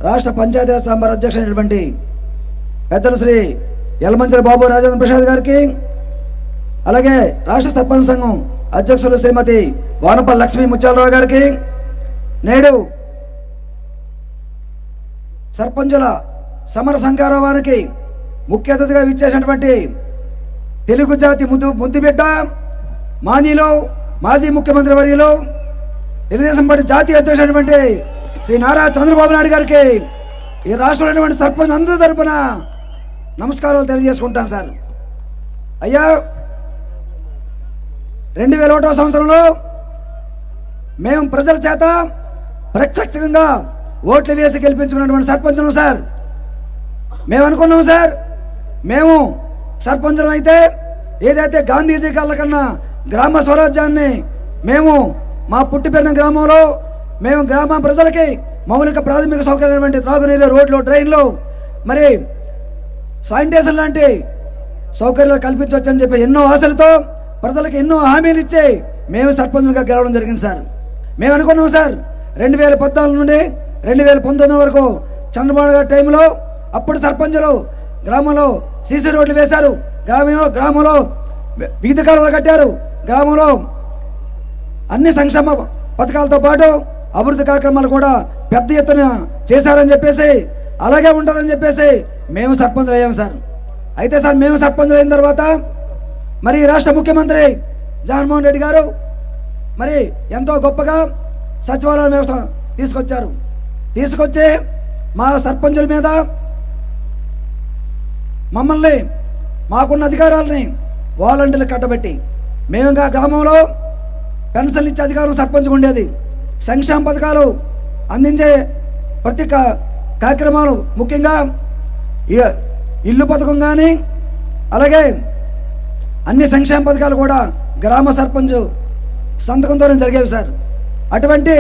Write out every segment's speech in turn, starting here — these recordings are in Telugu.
రాష్ట్ర పంచాయతీరాజ్ సంఘ అధ్యక్షుడైనటువంటి పెద్దలు శ్రీ యలమంచిల బాబు రాజేంద్ర ప్రసాద్ గారికి, అలాగే రాష్ట్ర సర్పంచ్ సంఘం అధ్యక్షులు శ్రీమతి వానపల్లి లక్ష్మీ ముత్యాలరావు గారికి, నేడు సర్పంచుల సమర సంఘారావానికి ముఖ్య అతిథిగా విచ్చేసినటువంటి తెలుగు జాతి ముద్దుబిడ్డ మానీలో మాజీ ముఖ్యమంత్రి వర్యులు తెలుగుదేశం పార్టీ జాతీయ అధ్యక్షుడైనటువంటి శ్రీ నారా చంద్రబాబు నాయుడు గారికి ఈ రాష్ట్రంలో సర్పంచ్ అందరి తరపున నమస్కారాలు తెలియజేసుకుంటాను సార్. అయ్యా, 2001వ సంవత్సరంలో మేము ప్రజల చేత ప్రత్యక్షంగా ఓట్లు వేసి గెలిపించుకున్నటువంటి సర్పంచులు సార్. మేము అనుకున్నాం సార్, మేము సర్పంచులు అయితే ఏదైతే గాంధీజీ కళ్ళ కన్నా గ్రామ స్వరాజ్యాన్ని మేము మా పుట్టి పెరిగిన గ్రామంలో మేము గ్రామ ప్రజలకి మౌలిక ప్రాథమిక సౌకర్యాలు, త్రాగునీరు, రోడ్లు, ట్రైన్లు, మరి శానిటేషన్ లాంటి సౌకర్యాలు కల్పించవచ్చని చెప్పి ఎన్నో ఆశలతో ప్రజలకు ఎన్నో హామీలు ఇచ్చి మేము సర్పంచులుగా గెలవడం జరిగింది సార్. మేము అనుకున్నాం సార్, 2014 నుండి 2019 వరకు చంద్రబాబు గారి టైంలో అప్పుడు సర్పంచులు గ్రామంలో సీసీ రోడ్లు వేశారు, గ్రామంలో వీధి కాలువలు కట్టారు, గ్రామంలో అన్ని సంక్షేమ పథకాలతో పాటు అభివృద్ధి కార్యక్రమాలు కూడా పెద్ద ఎత్తున చేశారని చెప్పేసి, అలాగే ఉంటుందని చెప్పేసి మేము సర్పంచులు అయ్యాం సార్. అయితే సార్, మేము సర్పంచులు అయిన తర్వాత మరి రాష్ట్ర ముఖ్యమంత్రి జగన్మోహన్ రెడ్డి గారు మరి ఎంతో గొప్పగా సచివాలయ వ్యవస్థ తీసుకొచ్చి మా సర్పంచుల మీద మమ్మల్ని మాకున్న అధికారాలని వాలంటీర్లు కట్టబెట్టి మేము ఇంకా గ్రామంలో పెన్షన్లు ఇచ్చే అధికారం సర్పంచ్గా ఉండేది. సంక్షేమ పథకాలు అందించే ప్రతి కార్యక్రమాలు, ముఖ్యంగా ఇల్లు పథకం కానీ అలాగే అన్ని సంక్షేమ పథకాలు కూడా గ్రామ సర్పంచ్ సంతకంతోనే జరిగేవి సార్. అటువంటి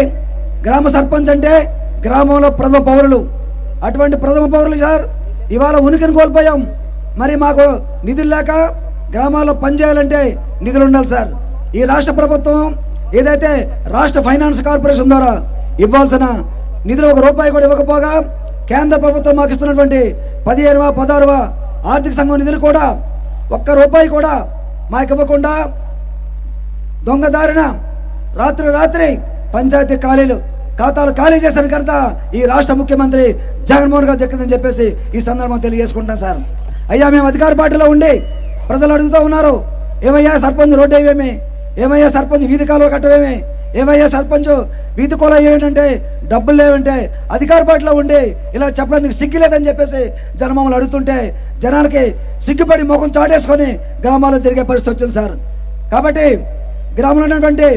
గ్రామ సర్పంచ్ అంటే గ్రామంలో ప్రథమ పౌరులు. అటువంటి ప్రథమ పౌరులు సార్ ఇవాళ ఉనికిని కోల్పోయాం. మరి మాకు నిధులు లేక గ్రామాల్లో పనిచేయాలంటే నిధులు ఉండాలి సార్. ఈ రాష్ట్ర ప్రభుత్వం ఏదైతే రాష్ట్ర ఫైనాన్స్ కార్పొరేషన్ ద్వారా ఇవ్వాల్సిన నిధులు ₹1 కూడా ఇవ్వకపోగా కేంద్ర ప్రభుత్వం మాకు ఇస్తున్నటువంటి 15వ 16వ ఆర్థిక సంఘం నిధులు కూడా ₹1 కూడా మాకు ఇవ్వకుండా దొంగదారిన రాత్రి పంచాయతీ ఖాతాలు ఖాళీ చేసిన కనుక ఈ రాష్ట్ర ముఖ్యమంత్రి జగన్మోహన్ గారు చెక్కిందని చెప్పేసి ఈ సందర్భం తెలియజేసుకుంటాం సార్. అయ్యా, మేము అధికార పార్టీలో ఉండి ప్రజలు అడుగుతూ ఉన్నారు, ఏమయ్యా సర్పంచ్ రోడ్డు వేయమేమి, ఏమయ్యా సర్పంచ్ వీధి కాలువ కట్టవేమి, ఏమయ్యా సర్పంచ్ వీధి కోల ఏంటంటే డబ్బులు లేవంటే అధికార పార్టీలో ఉండి ఇలా చెప్పడానికి సిగ్గు లేదని చెప్పేసి జనమమ్మల్ని అడుగుతుంటే జనానికి సిగ్గుపడి ముఖం చాటేసుకొని గ్రామాల్లో తిరిగే పరిస్థితి వచ్చింది సార్. కాబట్టి గ్రామంలో ఉన్నటువంటి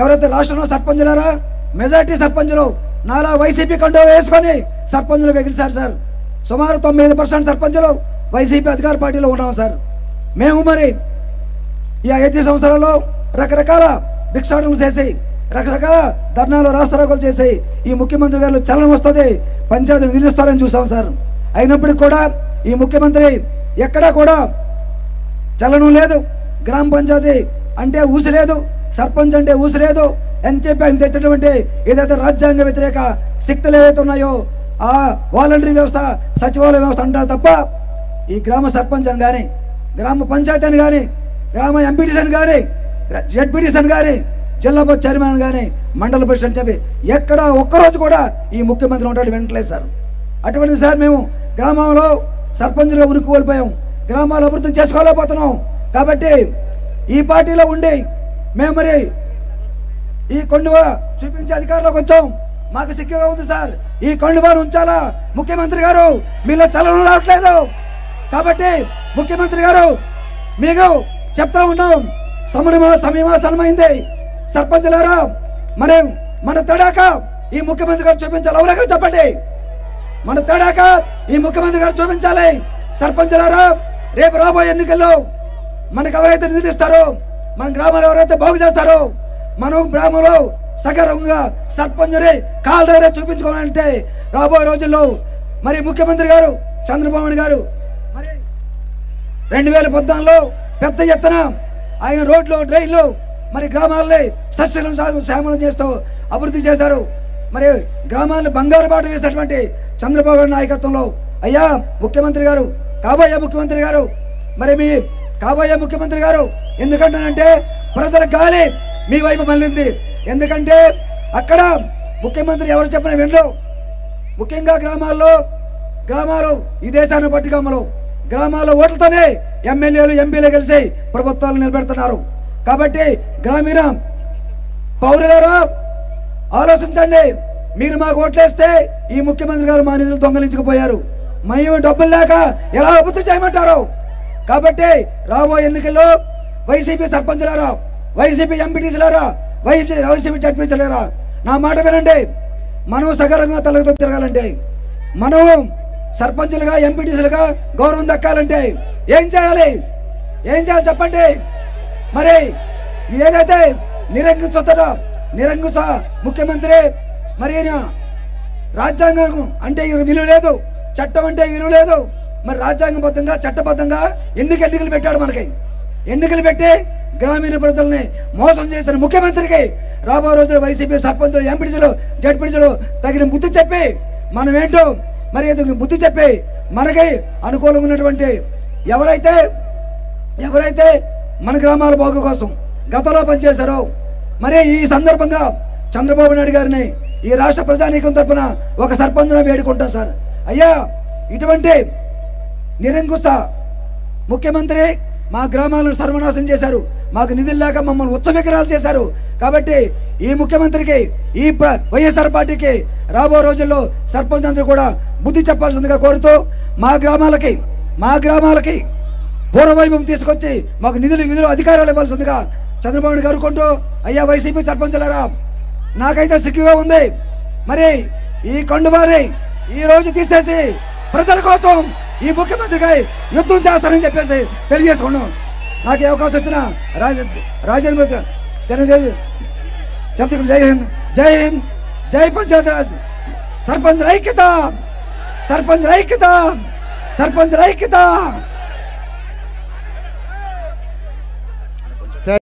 ఎవరైతే రాష్ట్రంలో సర్పంచులారా మెజార్టీ సర్పంచులు నాలా వైసీపీ కండో వేసుకొని సర్పంచులుగా గెలిచారు సార్. సుమారు 9% సర్పంచులు వైసీపీ అధికార పార్టీలో ఉన్నాం సార్. మేము మరి ఈ 5 సంవత్సరాల్లో రకరకాల భిక్షాటనలు చేసి రకరకాల ధర్నాలు రాస్తారోకలు చేసి ఈ ముఖ్యమంత్రి గారు చలనం వస్తుంది, పంచాయతీలు నిలుస్తారని చూసాం సార్. అయినప్పటికీ కూడా ఈ ముఖ్యమంత్రి ఎక్కడా కూడా చలనం లేదు. గ్రామ పంచాయతీ అంటే ఊసి లేదు, సర్పంచ్ అంటే ఊసి లేదు అని చెప్పి ఆయన తెచ్చినటువంటి ఏదైతే రాజ్యాంగ వ్యతిరేక శక్తులు ఏవైతే ఉన్నాయో ఆ వాలంటరీ వ్యవస్థ, సచివాలయ వ్యవస్థ అంటారు తప్ప ఈ గ్రామ సర్పంచ్ అని కానీ, గ్రామ పంచాయతీ అని కానీ, గ్రామ ఎంపీటీసీ అని కానీ, జెడ్పీటీసీ అని కానీ, జిల్లా బోర్డు చైర్మన్ అని కానీ, మండల పరిషత్ అని చెప్పి ఎక్కడ ఒక్కరోజు కూడా ఈ ముఖ్యమంత్రి ఉంటాడు వినట్లేదు సార్. అటువంటి సార్ మేము గ్రామంలో సర్పంచ్గా ఉనికి కోల్పోయాం, గ్రామాల అభివృద్ధి చేసుకోలేకపోతున్నాం. కాబట్టి ఈ పార్టీలో ఉండి మేము మరి ఈ కొండువ చూపించే అధికారంలోకి వచ్చాం. మాకు సిగ్గుగా ఉంది సార్. ఈ కొండువాను ఉంచాలా ముఖ్యమంత్రి గారు, మీలో చలనం రావట్లేదు. కాబట్టి ముఖ్యమంత్రి గారు మీకు చెప్తా ఉన్నాం, సమయమైంది సర్పంచులారా, మన తడాక ఈ ముఖ్యమంత్రి గారు చూపించాలి. ఎవరైనా చెప్పండి, మన తడాక ఈ ముఖ్యమంత్రి గారు చూపించాలి. సర్పంచులారా, రేపు రాబోయే ఎన్నికల్లో మనకు ఎవరైతే నిధులు ఇస్తారో, మన గ్రామాలు ఎవరైతే బాగు చేస్తారో, మనం గ్రామంలో సగర్వంగా సర్పంచుని కాళ్ళ దగ్గర చూపించుకోవాలంటే రాబోయే రోజుల్లో మరి ముఖ్యమంత్రి గారు చంద్రబాబు నాయుడు గారు మరి 2014లో పెద్ద ఎత్తున ఆయన రోడ్లు, డ్రైన్లు మరి గ్రామాలని సస్యలను శ్యామలం చేస్తూ అభివృద్ధి చేశారు. మరి గ్రామాలను బంగారు బాట వేసినటువంటి చంద్రబాబు గారి నాయకత్వంలో అయ్యా ముఖ్యమంత్రి గారు, కాబోయే ముఖ్యమంత్రి గారు, మరి మీ కాబోయే ముఖ్యమంత్రి గారు, ఎందుకంటానంటే ప్రజల గాలి మీ వైపు మళ్ళింది. ఎందుకంటే అక్కడ ముఖ్యమంత్రి ఎవరు చెప్పిన వినరు. ముఖ్యంగా గ్రామాలు ఈ దేశాన్ని పట్టుకమ్మలు గ్రామాల ఓట్లతోనే ఎమ్మెల్యేలు ఎంపీలు కలిసి ప్రభుత్వాలు నిలబెడుతున్నారు. కాబట్టి గ్రామీణ పౌరులారా ఆలోచించండి. మీరు మాకు ఓట్లేస్తే ఈ ముఖ్యమంత్రి గారు మా నిధులు దొంగలించుకుపోయారు, మేము డబ్బులు లేక ఎలా అభివృద్ధి చేయమంటారు? కాబట్టి రాబోయే ఎన్నికల్లో వైసీపీ సర్పంచులారా, వైసీపీ ఎంపీటీసీలారా, వైసీపీ జడ్పీటీసీలారా నా మాట వినండి. మనం సగరంగా తలతో తిరగాలంటే, మనం సర్పంచులుగా ఎంపీటీసీలుగా గౌరవం దక్కాలంటే ఏం చేయాలి చెప్పండి. మరి ఏదైతే నిరంకుశ ముఖ్యమంత్రి, మరి రాజ్యాంగం అంటే విలువ లేదు, చట్టం అంటే విలువ లేదు. మరి రాజ్యాంగబద్ధంగా చట్టబద్ధంగా ఎందుకు ఎన్నికలు పెట్టాడు? మనకి ఎన్నికలు పెట్టి గ్రామీణ ప్రజల్ని మోసం చేసిన ముఖ్యమంత్రికి రాబో రోజుల్లో వైసీపీ సర్పంచులు, ఎంపీటీసీలు, జడ్పీటీసీలు తగిన బుద్ధి చెప్పి మనం ఏంటో మరి బుద్ధి చెప్పి మనకి అనుకూలంగా ఉన్నటువంటి ఎవరైతే మన గ్రామాల బాగు కోసం గతంలో పనిచేశారో, మరి ఈ సందర్భంగా చంద్రబాబు నాయుడు గారిని ఈ రాష్ట్ర ప్రజానీకం తరఫున ఒక సర్పంచ్ను వేడుకుంటాం సార్. అయ్యా, ఇటువంటి నిరంకుశ ముఖ్యమంత్రి మా గ్రామాలను సర్వనాశనం చేశారు, మాకు నిధులు లేక మమ్మల్ని ఉత్సవిగ్రహాలు చేశారు. కాబట్టి ఈ ముఖ్యమంత్రికి, ఈ వైఎస్ఆర్ పార్టీకి రాబో రోజుల్లో సర్పంచ్ అందరూ కూడా బుద్ధి చెప్పాల్సిందిగా కోరుతూ మా గ్రామాలకి పూర్వవైభవం తీసుకొచ్చి మాకు నిధులు అధికారాలు ఇవ్వాల్సిందిగా చంద్రబాబు గారు కొంటూ, అయ్యా వైసీపీ సర్పంచులారా నాకైతే సిగ్గుగా ఉంది. మరి ఈ కండువాని ఈ రోజు తీసేసి ప్రజల కోసం ఈ ముఖ్యమంత్రిగా యుద్ధం చేస్తారని చెప్పేసి తెలియజేసుకున్నాం. నాకు ఏ అవకాశం వచ్చిన రాజేంద్ర జై హింద్, జై హింద్, జై పంచాయతీరాజ్. సర్పంచ్ ఐక్యత, సర్పంచ్ ఐక్యత, సర్పంచ్ ఐక్యత.